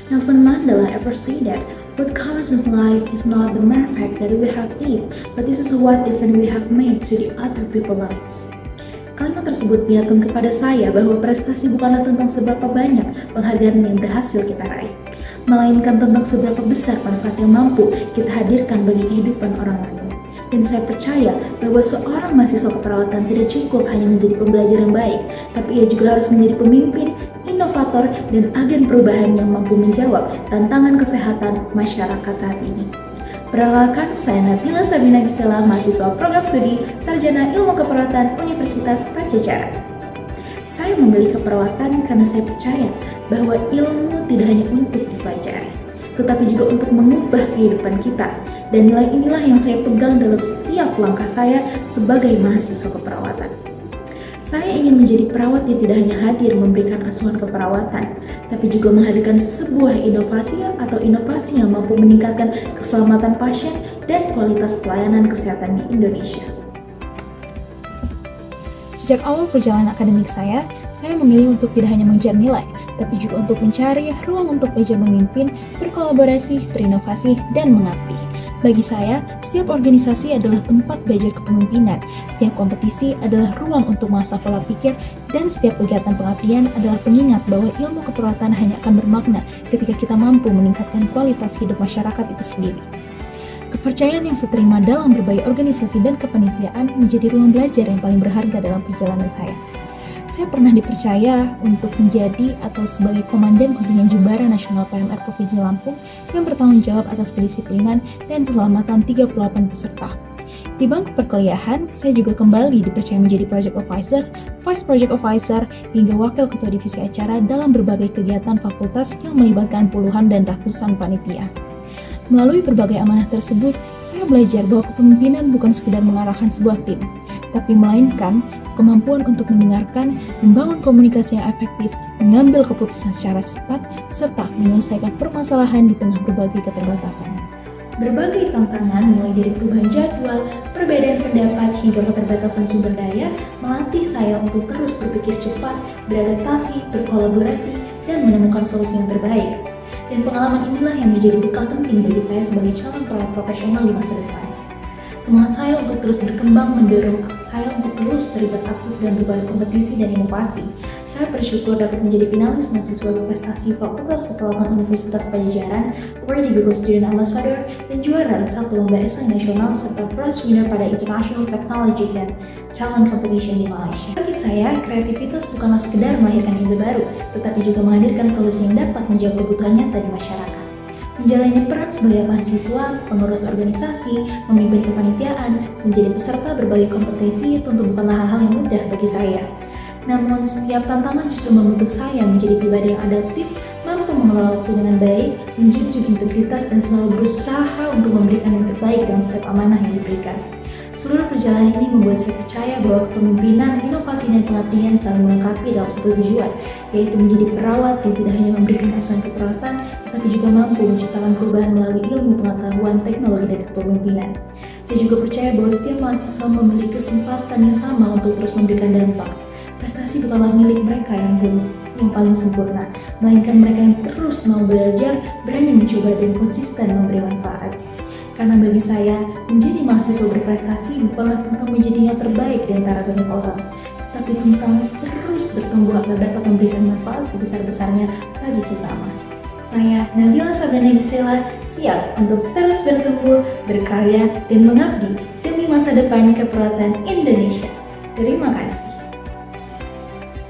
Nelson Mandela ever said that what counts in life is not the mere fact that we have lived, but this is what difference we have made to the other people's lives. Kalimat tersebut mengingatkan kepada saya bahwa prestasi bukanlah tentang seberapa banyak penghargaan yang berhasil kita raih, melainkan tentang seberapa besar manfaat yang mampu kita hadirkan bagi kehidupan orang lain. Dan saya percaya bahwa seorang mahasiswa keperawatan tidak cukup hanya menjadi pembelajar yang baik, tapi ia juga harus menjadi pemimpin, inovator, dan agen perubahan yang mampu menjawab tantangan kesehatan masyarakat saat ini. Perkenalkan, saya Nabila Sabina Gisela, mahasiswa program studi Sarjana Ilmu Keperawatan Universitas Pajajaran. Saya memilih keperawatan karena saya percaya bahwa ilmu tidak hanya untuk dipelajari, tetapi juga untuk mengubah kehidupan kita. Dan nilai inilah yang saya pegang dalam setiap langkah saya sebagai mahasiswa keperawatan. Saya ingin menjadi perawat yang tidak hanya hadir memberikan asuhan keperawatan, tapi juga menghadirkan sebuah inovasi yang mampu meningkatkan keselamatan pasien dan kualitas pelayanan kesehatan di Indonesia. Sejak awal perjalanan akademik saya memilih untuk tidak hanya mengejar nilai, tapi juga untuk mencari ruang untuk belajar memimpin, berkolaborasi, berinovasi, dan mengabdi. Bagi saya, setiap organisasi adalah tempat belajar kepemimpinan, setiap kompetisi adalah ruang untuk mengasah pola pikir, dan setiap kegiatan pengabdian adalah pengingat bahwa ilmu keperawatan hanya akan bermakna ketika kita mampu meningkatkan kualitas hidup masyarakat itu sendiri. Kepercayaan yang saya terima dalam berbagai organisasi dan kepanitiaan menjadi ruang belajar yang paling berharga dalam perjalanan saya. Saya pernah dipercaya untuk menjadi atau sebagai komandan kontingen Jubara Nasional PMR Provinsi Lampung yang bertanggung jawab atas kedisiplinan dan keselamatan 38 peserta. Di bangku perkuliahan, saya juga kembali dipercaya menjadi Project Officer, Vice Project Officer, hingga Wakil Ketua Divisi Acara dalam berbagai kegiatan fakultas yang melibatkan puluhan dan ratusan panitia. Melalui berbagai amanah tersebut, saya belajar bahwa kepemimpinan bukan sekedar mengarahkan sebuah tim, tapi melainkan kemampuan untuk mendengarkan, membangun komunikasi yang efektif, mengambil keputusan secara cepat, serta menyelesaikan permasalahan di tengah berbagai keterbatasan. Berbagai tantangan mulai dari perubahan jadwal, perbedaan pendapat, hingga keterbatasan sumber daya melatih saya untuk terus berpikir cepat, beradaptasi, berkolaborasi, dan menemukan solusi yang terbaik. Dan pengalaman inilah yang menjadi bekal penting bagi saya sebagai calon perawat profesional di masa depan. Semangat saya untuk terus berkembang mendorong saya untuk terus terlibat aktif dalam berbagai kompetisi dan inovasi. Saya bersyukur dapat menjadi finalis mahasiswa berprestasi Fakultas Keperawatan Universitas Pajajaran, Worthy Google Student Ambassador, dan juara satu lomba esai nasional serta prize winner pada International Technology and Talent Competition di Malaysia. Bagi saya, kreativitas bukanlah sekedar melahirkan ide baru, tetapi juga menghadirkan solusi yang dapat menjawab kebutuhan nyata di masyarakat. Menjalani peran sebagai mahasiswa, pengurus organisasi, memimpin kepanitiaan, menjadi peserta berbagai kompetisi tentu bukanlah hal-hal yang mudah bagi saya. Namun, setiap tantangan justru membentuk saya menjadi pribadi yang adaptif, mampu mengelola waktu dengan baik, menjunjung integritas, dan selalu berusaha untuk memberikan yang terbaik dalam setiap amanah yang diberikan. Seluruh perjalanan ini membuat saya percaya bahwa kepemimpinan, inovasi, dan pengabdian saling melengkapi dalam satu tujuan, yaitu menjadi perawat yang tidak hanya memberikan asuhan keperawatan, tetapi juga mampu menciptakan perubahan melalui ilmu pengetahuan, teknologi, dan kepemimpinan. Saya juga percaya bahwa setiap mahasiswa memiliki kesempatan yang sama untuk terus memberikan dampak. Prestasi bukanlah milik mereka yang paling sempurna, melainkan mereka yang terus mau belajar, berani mencoba, dan konsisten memberi manfaat. Karena bagi saya, menjadi mahasiswa berprestasi bukanlah tentang menjadi yang terbaik di antara banyak orang, tapi tentang terus bertumbuh agar dapat memberikan manfaat sebesar-besarnya bagi sesama. Saya, Nabila Sabina Gisela, siap untuk terus bertumbuh, berkarya, dan mengabdi demi masa depan keperawatan Indonesia. Terima kasih.